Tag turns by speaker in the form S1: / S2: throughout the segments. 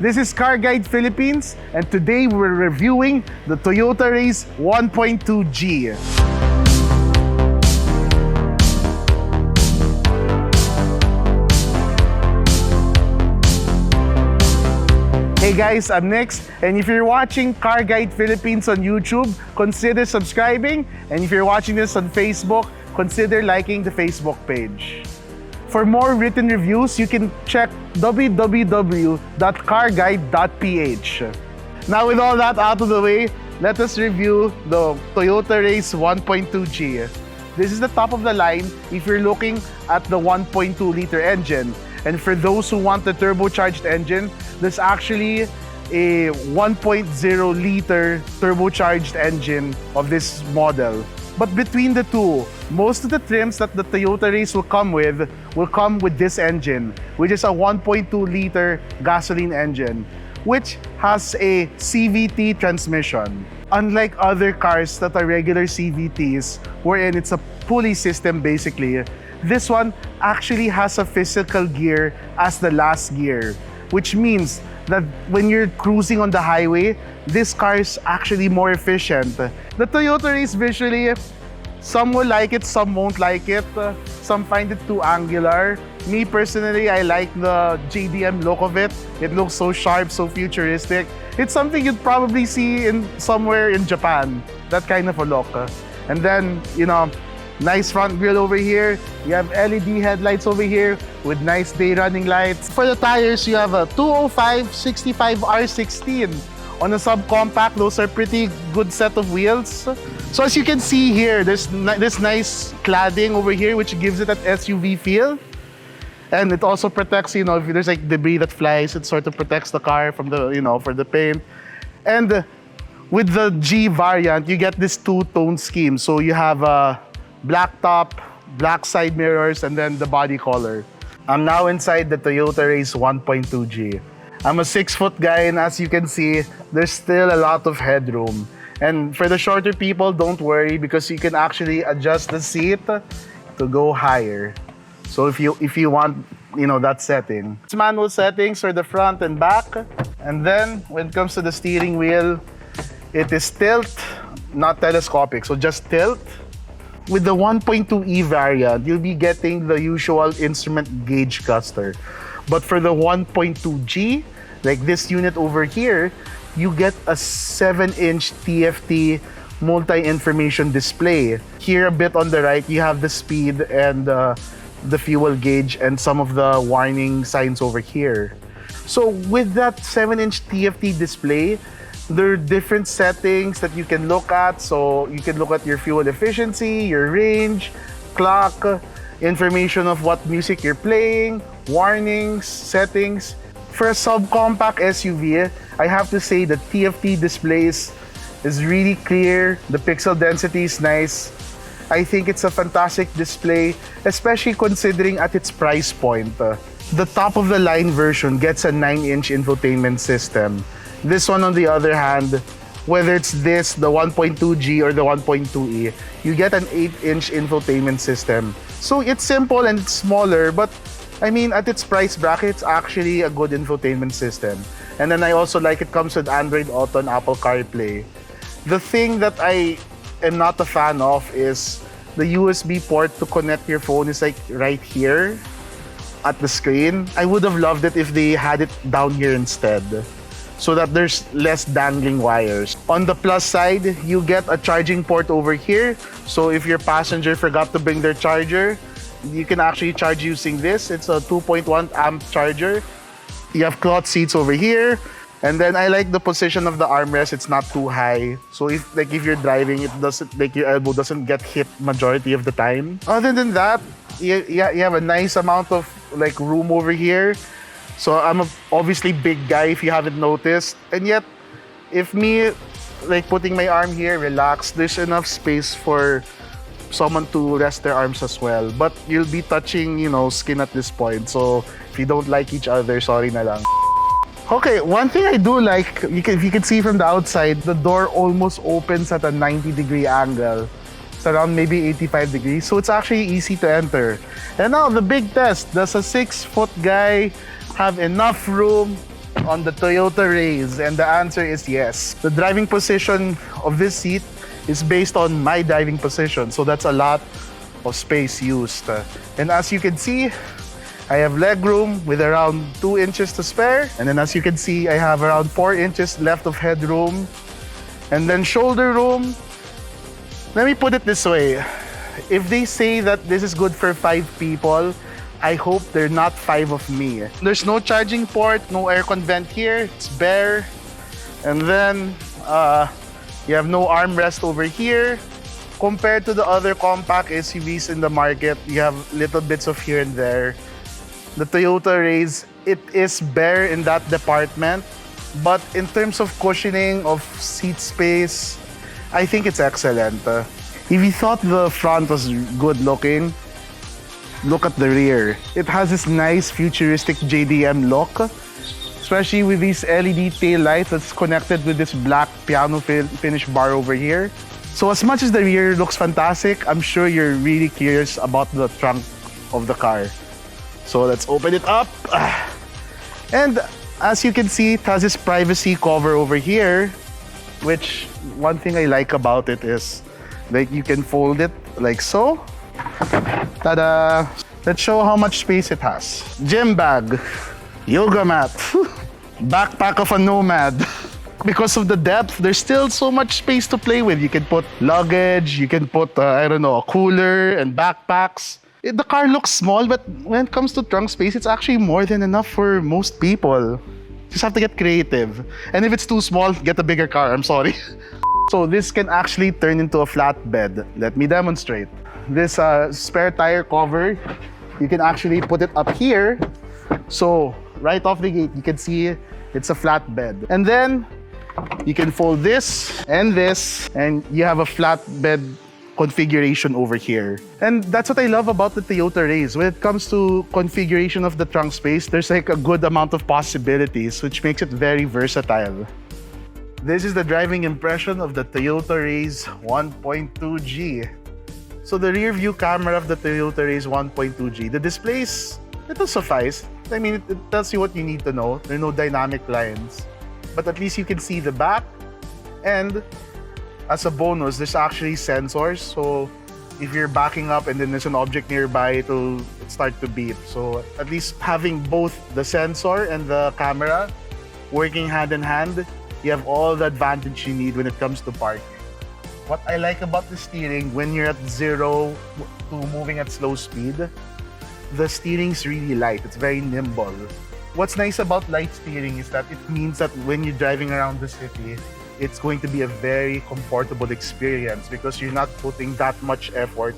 S1: This is Car Guide Philippines, and today we're reviewing the Toyota Raize 1.2G. Hey guys, I'm Nix, and if you're watching Car Guide Philippines on YouTube, consider subscribing, and if you're watching this on Facebook, consider liking the Facebook page. For more written reviews, you can check www.CarGuide.PH. Now with all that out of the way, let us review the Toyota Raize 1.2G. This is the top of the line if you're looking at the 1.2-liter engine. And for those who want the turbocharged engine, there's actually a 1.0-liter turbocharged engine of this model. But between the two, most of the trims that the Toyota Raize will come with this engine, which is a 1.2-liter gasoline engine, which has a CVT transmission. Unlike other cars that are regular CVTs, wherein it's a pulley system basically, this one actually has a physical gear as the last gear, which means that when you're cruising on the highway, this car is actually more efficient. The Toyota Raize visually, some will like it, some won't like it. Some find it too angular. Me personally, I like the JDM look of it. It looks so sharp, so futuristic. It's something you'd probably see somewhere in Japan, that kind of a look. And then, nice front grille over here. You have LED headlights over here with nice day running lights. For the tires, you have a 205/65R16. On a subcompact, those are pretty good set of wheels. So as you can see here, there's this nice cladding over here which gives it that SUV feel. And it also protects, if there's like debris that flies, it sort of protects the car from the, for the paint. And with the G variant, you get this two-tone scheme. So you have a black top, black side mirrors, and then the body color. I'm now inside the Toyota Raize 1.2G. I'm a 6-foot guy, and as you can see, there's still a lot of headroom. And for the shorter people, don't worry, because you can actually adjust the seat to go higher. So if you want, that setting. It's manual settings for the front and back. And then when it comes to the steering wheel, it is tilt, not telescopic, so just tilt. With the 1.2E variant, you'll be getting the usual instrument gauge cluster. But for the 1.2G, like this unit over here, you get a 7-inch TFT multi-information display. Here a bit on the right, you have the speed and the fuel gauge and some of the warning signs over here. So with that 7-inch TFT display, there are different settings that you can look at. So you can look at your fuel efficiency, your range, clock, information of what music you're playing, warnings, settings. For a subcompact SUV, I have to say the TFT display is really clear. The pixel density is nice. I think it's a fantastic display, especially considering at its price point. The top-of-the-line version gets a 9-inch infotainment system. This one, on the other hand, whether it's the 1.2G or the 1.2E, you get an 8-inch infotainment system. So it's simple and it's smaller, but at its price bracket, it's actually a good infotainment system. And then I also like it comes with Android Auto and Apple CarPlay. The thing that I am not a fan of is the USB port to connect your phone is like right here at the screen. I would have loved it if they had it down here instead, so that there's less dangling wires. On the plus side, you get a charging port over here. So if your passenger forgot to bring their charger, you can actually charge using this. It's a 2.1 amp charger. You have cloth seats over here. And then I like the position of the armrest. It's not too high. So if you're driving, it doesn't, your elbow doesn't get hit majority of the time. Other than that, you have a nice amount of room over here. So I'm a obviously big guy if you haven't noticed. And yet, if me putting my arm here, relax, there's enough space for someone to rest their arms as well. But you'll be touching, skin at this point. So if you don't like each other, sorry na lang. Okay, one thing I do like, if you can see from the outside, the door almost opens at a 90-degree angle. It's around maybe 85 degrees, so it's actually easy to enter. And now the big test, does a 6-foot guy have enough room on the Toyota Raize? And the answer is yes. The driving position of this seat is based on my driving position, so that's a lot of space used. And as you can see, I have leg room with around 2 inches to spare. And then as you can see, I have around 4 inches left of headroom. And then shoulder room. Let me put it this way. If they say that this is good for 5 people, I hope they're not 5 of me. There's no charging port, no aircon vent here. It's bare. And then you have no armrest over here. Compared to the other compact SUVs in the market, you have little bits of here and there. The Toyota Raize, it is bare in that department. But in terms of cushioning, of seat space, I think it's excellent. If you thought the front was good looking, look at the rear. It has this nice futuristic JDM look, especially with these LED tail lights that's connected with this black piano finish bar over here. So as much as the rear looks fantastic, I'm sure you're really curious about the trunk of the car. So let's open it up. And as you can see, it has this privacy cover over here, which one thing I like about it is like you can fold it like so. Ta-da! Let's show how much space it has. Gym bag, yoga mat, backpack of a nomad. Because of the depth, there's still so much space to play with. You can put luggage, you can put, I don't know, a cooler and backpacks. The car looks small, but when it comes to trunk space, it's actually more than enough for most people. Just have to get creative. And if it's too small, get a bigger car, I'm sorry. So this can actually turn into a flatbed. Let me demonstrate. This spare tire cover, you can actually put it up here. So right off the gate, you can see it's a flatbed. And then you can fold this, and you have a flatbed configuration over here. And that's what I love about the Toyota Raize. When it comes to configuration of the trunk space, there's like a good amount of possibilities, which makes it very versatile. This is the driving impression of the Toyota Raize 1.2G. So the rear view camera of the Toyota Raize 1.2G, the displays, it'll suffice. I mean, it tells you what you need to know. There are no dynamic lines. But at least you can see the back. And as a bonus, there's actually sensors. So if you're backing up and then there's an object nearby, it'll start to beep. So at least having both the sensor and the camera working hand in hand, you have all the advantage you need when it comes to parking. What I like about the steering, when you're at 0 to moving at slow speed, the steering's really light. It's very nimble. What's nice about light steering is that it means that when you're driving around the city, it's going to be a very comfortable experience because you're not putting that much effort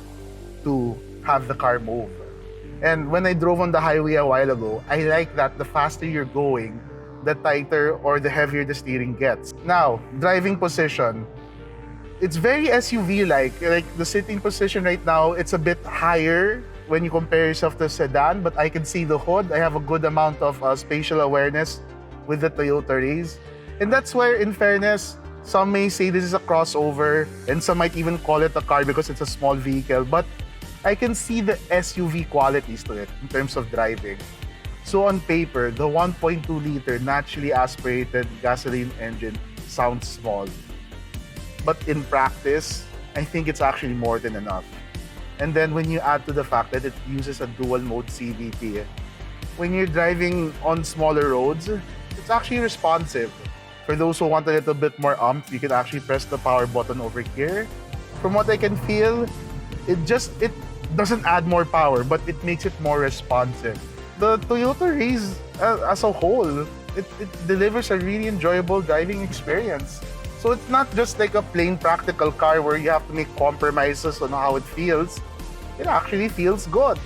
S1: to have the car move. And when I drove on the highway a while ago, I like that the faster you're going, the tighter or the heavier the steering gets. Now, driving position. It's very SUV-like. Like the sitting position right now, it's a bit higher when you compare yourself to a sedan, but I can see the hood. I have a good amount of spatial awareness with the Toyota Raize. And that's where, in fairness, some may say this is a crossover, and some might even call it a car because it's a small vehicle, but I can see the SUV qualities to it in terms of driving. So on paper, the 1.2-liter naturally aspirated gasoline engine sounds small. But in practice, I think it's actually more than enough. And then when you add to the fact that it uses a dual-mode CVT, when you're driving on smaller roads, it's actually responsive. For those who want a little bit more oomph, you can actually press the power button over here. From what I can feel, it doesn't add more power, but it makes it more responsive. The Toyota Raize as a whole, it delivers a really enjoyable driving experience. So it's not just like a plain practical car where you have to make compromises on how it feels. It actually feels good.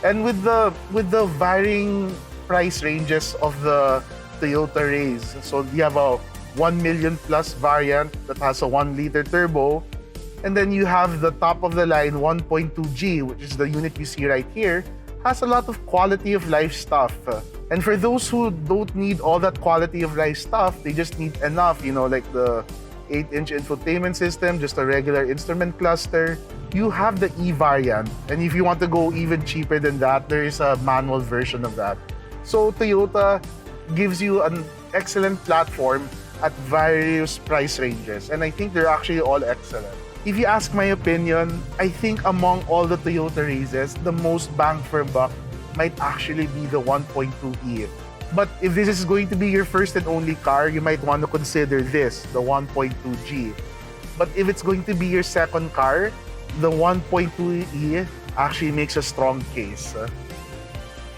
S1: And with the varying price ranges of the Toyota Raize, so you have a 1 million plus variant that has a 1-liter turbo, and then you have the top of the line 1.2G, which is the unit you see right here, has a lot of quality of life stuff. And for those who don't need all that quality of life stuff, they just need enough, like the 8-inch infotainment system, just a regular instrument cluster. You have the E variant. And if you want to go even cheaper than that, there is a manual version of that. So Toyota, gives you an excellent platform at various price ranges. And I think they're actually all excellent. If you ask my opinion, I think among all the Toyota Raizes, the most bang for buck might actually be the 1.2E. But if this is going to be your first and only car, you might want to consider this, the 1.2G. But if it's going to be your second car, the 1.2E actually makes a strong case.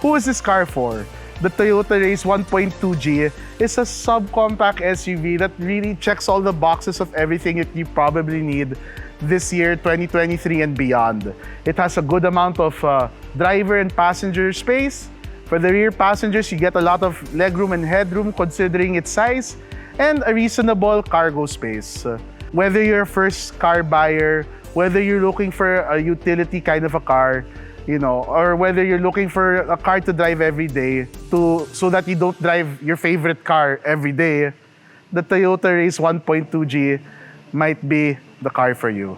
S1: Who is this car for? The Toyota Raize 1.2G is a subcompact SUV that really checks all the boxes of everything that you probably need this year, 2023 and beyond. It has a good amount of driver and passenger space. For the rear passengers, you get a lot of legroom and headroom considering its size, and a reasonable cargo space. Whether you're a first car buyer, whether you're looking for a utility kind of a car, or whether you're looking for a car to drive every day so that you don't drive your favorite car every day, the Toyota Raize 1.2G might be the car for you.